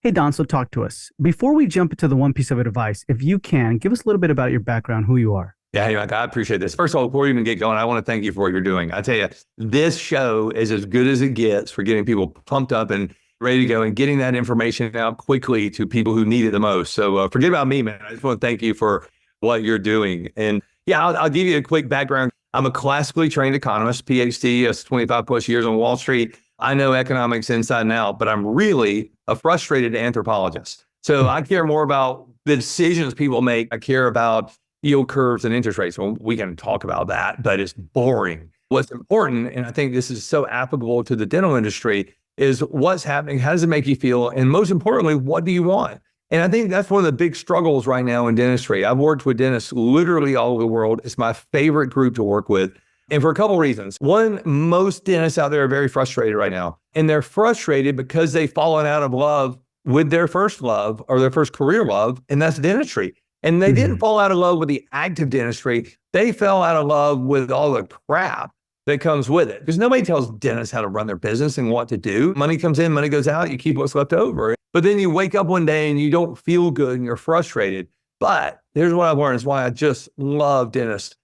Hey, Don, so talk to us. Before we jump into the one piece of advice, if you can, give us a little bit about your background, who you are. Yeah, hey, Mike, I appreciate this. First of all, before we even get going, I want to thank you for what you're doing. I tell you, this show is as good as it gets for getting people pumped up and ready to go and getting that information out quickly to people who need it the most. So forget about me, man. I just want to thank you for what you're doing. And yeah, I'll give you a quick background. I'm a classically trained economist, Ph.D., 25 plus years on Wall Street. I know economics inside and out, but I'm really a frustrated anthropologist. So I care more about the decisions people make. I care about yield curves and interest rates. Well, we can talk about that, but it's boring. What's important, and I think this is so applicable to the dental industry, is what's happening, how does it make you feel, and most importantly, what do you want? And I think that's one of the big struggles right now in dentistry. I've worked with dentists literally all over the world. It's my favorite group to work with. And for a couple of reasons. One, most dentists out there are very frustrated right now. And they're frustrated because they've fallen out of love with their first love or their first career love, and that's dentistry. And they didn't fall out of love with the active dentistry. They fell out of love with all the crap that comes with it. Because nobody tells dentists how to run their business and what to do. Money comes in, money goes out, you keep what's left over. But then you wake up one day and you don't feel good and you're frustrated. But here's what I've learned is why I just love dentists.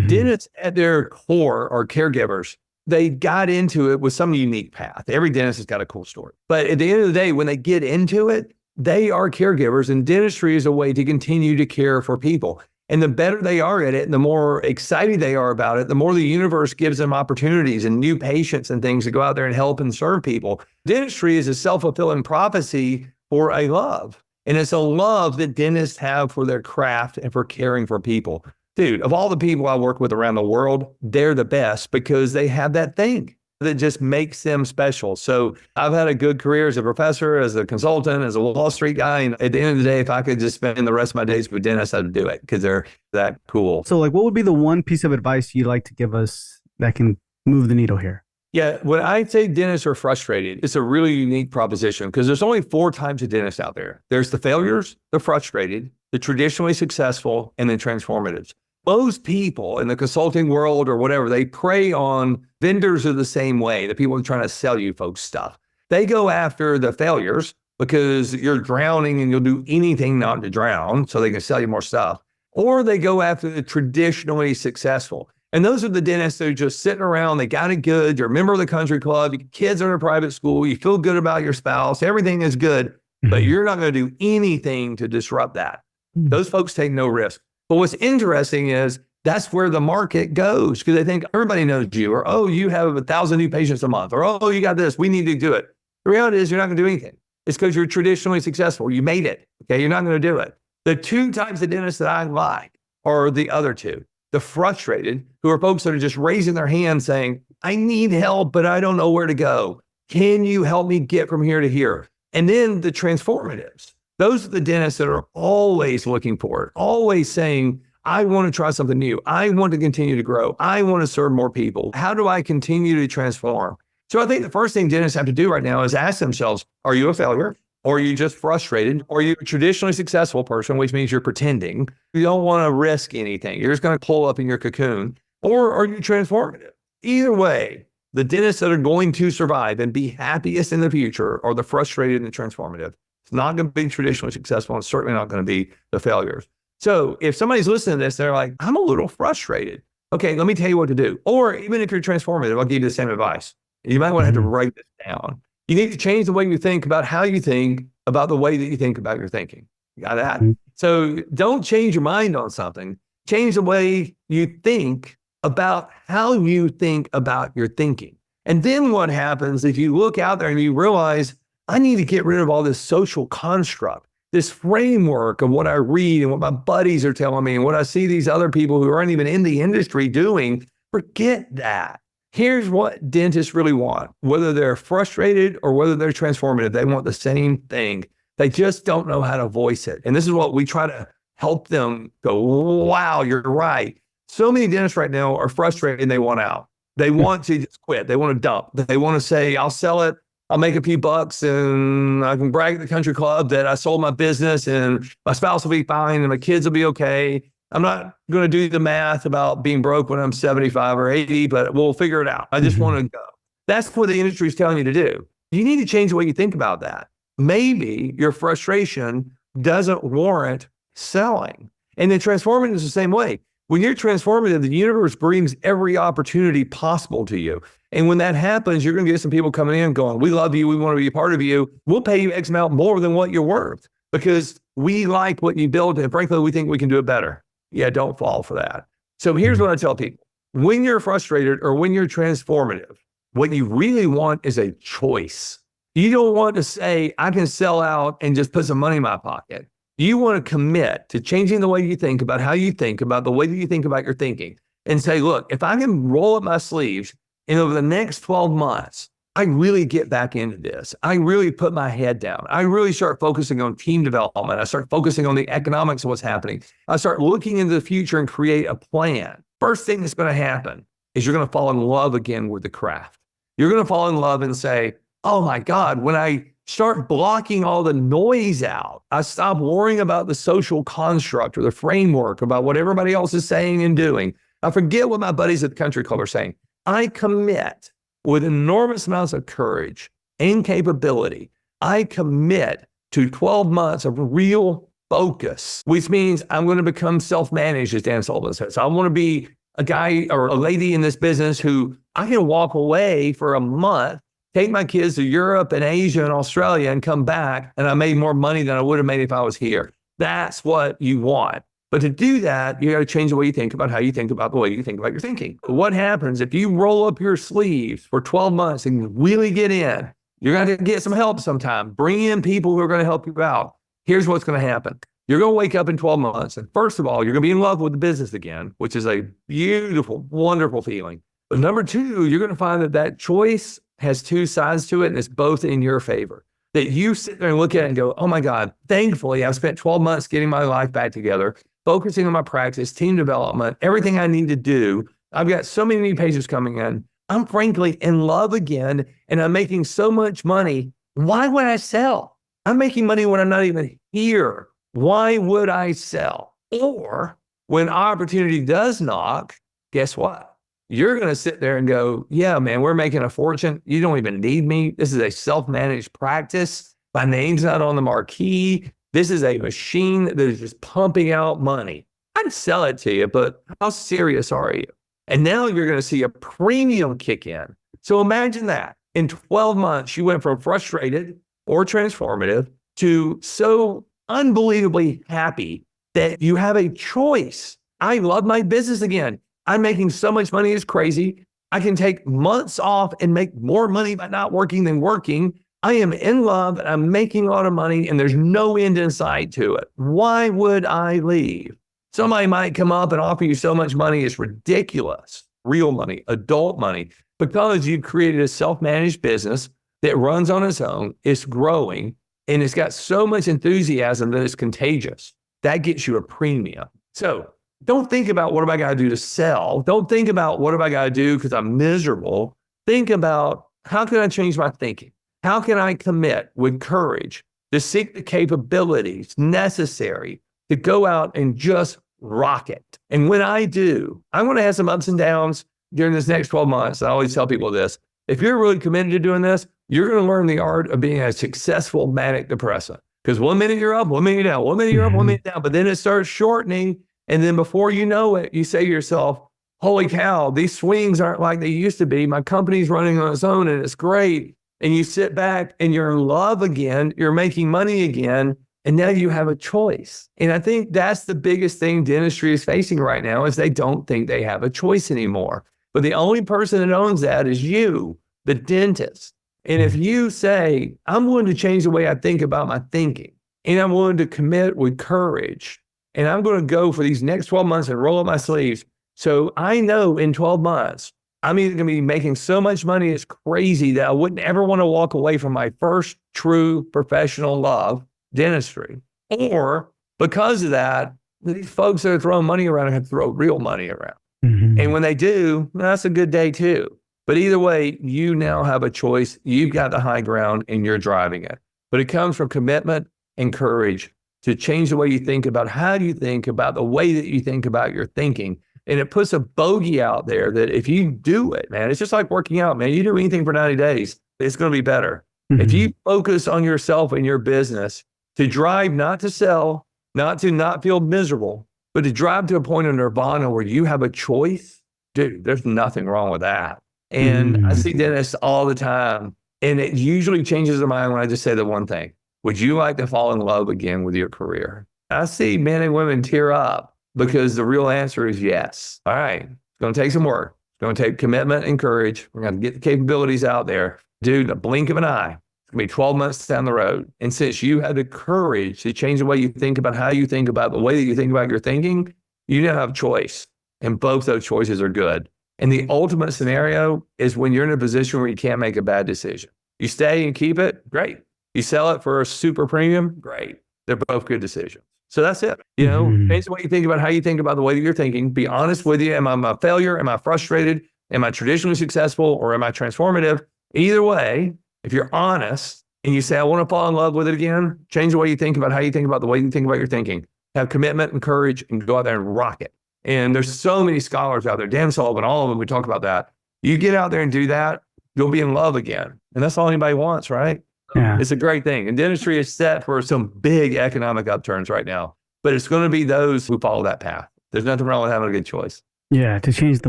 Dentists at their core are caregivers. They got into it with some unique path. Every dentist has got a cool story. But at the end of the day, when they get into it, they are caregivers, and dentistry is a way to continue to care for people. And the better they are at it, and the more excited they are about it, the more the universe gives them opportunities and new patients and things to go out there and help and serve people. Dentistry is a self-fulfilling prophecy for a love. And it's a love that dentists have for their craft and for caring for people. Dude, of all the people I work with around the world, they're the best because they have that thing that just makes them special. So I've had a good career as a professor, as a consultant, as a Wall Street guy. And at the end of the day, if I could just spend the rest of my days with dentists, I'd do it because they're that cool. So, like, what would be the one piece of advice you'd like to give us that can move the needle here? Yeah, when I say dentists are frustrated, it's a really unique proposition because there's only 4 types of dentists out there. There's the failures, the frustrated, the traditionally successful, and the transformatives. Most people in the consulting world or whatever, they prey on vendors are the same way. The people are trying to sell you folks stuff. They go after the failures because you're drowning and you'll do anything not to drown so they can sell you more stuff. Or they go after the traditionally successful. And those are the dentists that are just sitting around. They got it good. You're a member of the country club. Your kids are in a private school. You feel good about your spouse. Everything is good, but you're not going to do anything to disrupt that. Those folks take no risk. But what's interesting is that's where the market goes because they think everybody knows you, or, oh, you have 1,000 new patients a month, or, oh, you got this, we need to do it. The reality is you're not going to do anything. It's because you're traditionally successful. You made it. Okay. You're not going to do it. The 2 types of dentists that I like are the other 2. The frustrated, who are folks that are just raising their hand saying, I need help, but I don't know where to go. Can you help me get from here to here? And then the transformatives. Those are the dentists that are always looking for it, always saying, I want to try something new. I want to continue to grow. I want to serve more people. How do I continue to transform? So I think the first thing dentists have to do right now is ask themselves, are you a failure? Or are you just frustrated? Or are you a traditionally successful person, which means you're pretending? You don't want to risk anything. You're just going to pull up in your cocoon. Or are you transformative? Either way, the dentists that are going to survive and be happiest in the future are the frustrated and the transformative. It's not going to be traditionally successful and certainly not going to be the failures. So if somebody's listening to this, they're like, I'm a little frustrated. Okay, let me tell you what to do. Or even if you're transformative, I'll give you the same advice. You might want to have to write this down. You need to change the way you think about how you think about the way that you think about your thinking. You got that? So don't change your mind on something. Change the way you think about how you think about your thinking. And then what happens if you look out there and you realize, I need to get rid of all this social construct, this framework of what I read and what my buddies are telling me and what I see these other people who aren't even in the industry doing. Forget that. Here's what dentists really want, whether they're frustrated or whether they're transformative. They want the same thing. They just don't know how to voice it. And this is what we try to help them go, wow, you're right. So many dentists right now are frustrated and they want out. They want to just quit. They want to dump. They want to say, I'll sell it. I'll make a few bucks and I can brag at the country club that I sold my business and my spouse will be fine and my kids will be okay. I'm not going to do the math about being broke when I'm 75 or 80, but we'll figure it out. I just want to go. That's what the industry is telling you to do. You need to change the way you think about that. maybe your frustration doesn't warrant selling. And then transformative is the same way. When you're transformative, the universe brings every opportunity possible to you. And when that happens, you're going to get some people coming in going, we love you. We want to be a part of you. We'll pay you X amount more than what you're worth because we like what you build. And frankly, we think we can do it better. Yeah, don't fall for that. So here's what I tell people. When you're frustrated or when you're transformative, what you really want is a choice. You don't want to say, I can sell out and just put some money in my pocket. You want to commit to changing the way you think about how you think about the way that you think about your thinking and say, look, if I can roll up my sleeves and over the next 12 months, I really get back into this. I really put my head down. I really start focusing on team development. I start focusing on the economics of what's happening. I start looking into the future and create a plan. First thing that's going to happen is you're going to fall in love again with the craft. You're going to fall in love and say, oh my God, when I start blocking all the noise out, I stop worrying about the social construct or the framework about what everybody else is saying and doing. I forget what my buddies at the country club are saying. I commit with enormous amounts of courage and capability. I commit to 12 months of real focus, which means I'm going to become self-managed, as Dan Sullivan says. I want to be a guy or a lady in this business who I can walk away for a month, take my kids to Europe and Asia and Australia and come back, and I made more money than I would have made if I was here. That's what you want. But to do that, you got to change the way you think about how you think about the way you think about your thinking. What happens if you roll up your sleeves for 12 months and really get in? You're going to get some help sometime. Bring in people who are going to help you out. Here's what's going to happen. You're going to wake up in 12 months. And first of all, you're going to be in love with the business again, which is a beautiful, wonderful feeling. But number two, you're going to find that that choice has two sides to it, and it's both in your favor. That you sit there and look at it and go, oh my God, thankfully, I've spent 12 months getting my life back together, focusing on my practice, team development, everything I need to do. I've got so many new pages coming in. I'm frankly in love again, and I'm making so much money. Why would I sell? I'm making money when I'm not even here. Why would I sell? Or when opportunity does knock, guess what? You're going to sit there and go, yeah, man, we're making a fortune. You don't even need me. This is a self-managed practice. My name's not on the marquee. This is a machine that is just pumping out money. I'd sell it to you, but how serious are you? And now you're going to see a premium kick in. So imagine that. In 12 months, you went from frustrated or transformative to so unbelievably happy that you have a choice. I love my business again. I'm making so much money, it's crazy. I can take months off and make more money by not working than working. I am in love and I'm making a lot of money and there's no end in sight to it. Why would I leave? Somebody might come up and offer you so much money, it's ridiculous. Real money, adult money, because you've created a self-managed business that runs on its own, it's growing, and it's got so much enthusiasm that it's contagious. That gets you a premium. So don't think about what have I got to do to sell. Don't think about what have I got to do because I'm miserable. Think about how can I change my thinking? How can I commit with courage to seek the capabilities necessary to go out and just rock it? And when I do, I'm going to have some ups and downs during this next 12 months. I always tell people this. If you're really committed to doing this, you're going to learn the art of being a successful manic depressant. Because 1 minute you're up, 1 minute you're down, 1 minute you're up, 1 minute down, but then it starts shortening. And then before you know it, you say to yourself, holy cow, these swings aren't like they used to be. My company's running on its own and it's great. And you sit back and you're in love again, you're making money again, and now you have a choice. And I think that's the biggest thing dentistry is facing right now is they don't think they have a choice anymore. But the only person that owns that is you, the dentist. And if you say, I'm willing to change the way I think about my thinking, and I'm willing to commit with courage, and I'm going to go for these next 12 months and roll up my sleeves. So I know in 12 months, I'm either going to be making so much money, it's crazy that I wouldn't ever want to walk away from my first true professional love, dentistry. Or because of that, these folks that are throwing money around have to throw real money around. Mm-hmm. And when they do, that's a good day too. But either way, you now have a choice. You've got the high ground and you're driving it. But it comes from commitment and courage to change the way you think about how you think about the way that you think about your thinking. And it puts a bogey out there that if you do it, man, it's just like working out, man. You do anything for 90 days, it's going to be better. If Mhm. you focus on yourself and your business to drive, not to sell, not to not feel miserable, but to drive to a point of nirvana where you have a choice, dude, there's nothing wrong with that. And I Mhm. see dentists all the time, and it usually changes their mind when I just say the one thing. Would you like to fall in love again with your career? I see men and women tear up because the real answer is yes. All right, it's going to take some work. It's going to take commitment and courage. We're going to get the capabilities out there. Dude, a blink of an eye. It's going to be 12 months down the road. And since you had the courage to change the way you think about how you think about the way that you think about your thinking, you now have choice. And both those choices are good. And the ultimate scenario is when you're in a position where you can't make a bad decision. You stay and keep it, great. You sell it for a super premium, great. They're both good decisions. So that's it. Mhm. Change the way you think about how you think about the way that you're thinking. Be honest with you. Am I a failure? Am I frustrated? Am I traditionally successful or am I transformative? Either way, if you're honest and you say, I want to fall in love with it again, change the way you think about how you think about the way you think about your thinking. Have commitment and courage and go out there and rock it. And there's so many scholars out there, Dan Sullivan, all of them, we talk about that. You get out there and do that, you'll be in love again. And that's all anybody wants, right? Yeah. It's a great thing. And dentistry is set for some big economic upturns right now, but it's going to be those who follow that path. There's nothing wrong with having a good choice. Yeah. To change the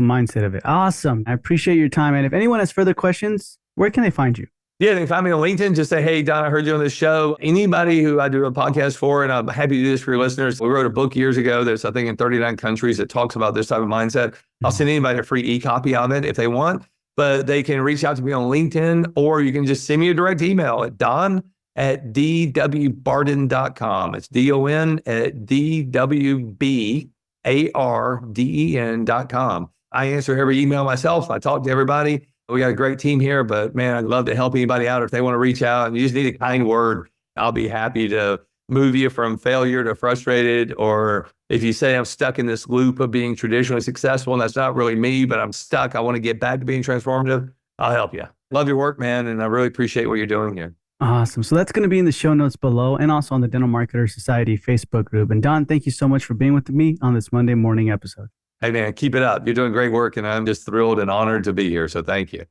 mindset of it. Awesome. I appreciate your time. And if anyone has further questions, where can they find you? Yeah, they can find me on LinkedIn. Just say, hey, Don, I heard you on this show. Anybody who I do a podcast for, and I'm happy to do this for your listeners. We wrote a book years ago that's, I think, in 39 countries that talks about this type of mindset. I'll send anybody a free e-copy of it if they want, but they can reach out to me on LinkedIn, or you can just send me a direct email at don@dwbarden.com. It's DON at DWBARDEN.com. I answer every email myself. I talk to everybody. We got a great team here, but man, I'd love to help anybody out if they want to reach out and you just need a kind word. I'll be happy to move you from failure to frustrated. Or if you say I'm stuck in this loop of being traditionally successful and that's not really me, but I'm stuck, I want to get back to being transformative, I'll help you. Love your work, man. And I really appreciate what you're doing here. Awesome. So that's going to be in the show notes below and also on the Dental Marketer Society Facebook group. And Don, thank you so much for being with me on this Monday morning episode. Hey, man, keep it up. You're doing great work. And I'm just thrilled and honored to be here. So thank you.